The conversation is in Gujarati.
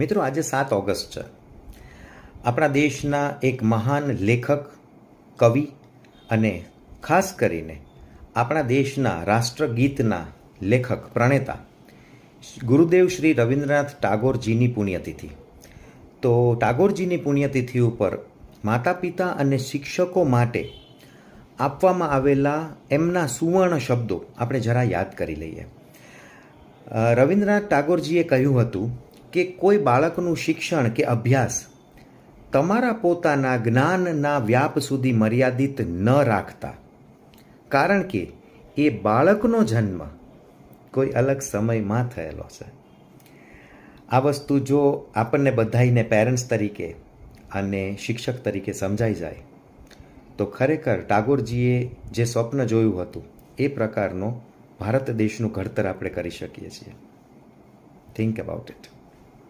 મિત્રો, આજે 7 ઓગસ્ટ છે. આપણા દેશના એક મહાન લેખક, કવિ અને ખાસ કરીને આપણા દેશના રાષ્ટ્રગીતના લેખક, પ્રણેતા ગુરુદેવ શ્રી રવિન્દ્રનાથ ટાગોરજીની પુણ્યતિથિ. તો ટાગોરજીની પુણ્યતિથિ ઉપર માતા પિતા અને શિક્ષકો માટે આપવામાં આવેલા એમના સુવર્ણ શબ્દો આપણે જરા યાદ કરી લઈએ. રવિન્દ્રનાથ ટાગોરજીએ કહ્યું હતું કે કોઈ બાળકનું શિક્ષણ કે અભ્યાસ તમારા પોતાના જ્ઞાનના વ્યાપ સુધી મર્યાદિત ન રાખતા, કારણ કે એ બાળકનો જન્મ કોઈ અલગ સમયમાં થયેલો છે. આ વસ્તુ જો આપણને બધાઈને પેરેન્ટ્સ તરીકે અને શિક્ષક તરીકે સમજાઈ જાય તો ખરેખર ટાગોરજીએ જે સ્વપ્ન જોયું હતું એ પ્રકારનો ભારત દેશનું ઘડતર આપણે કરી શકીએ છીએ. Think about it.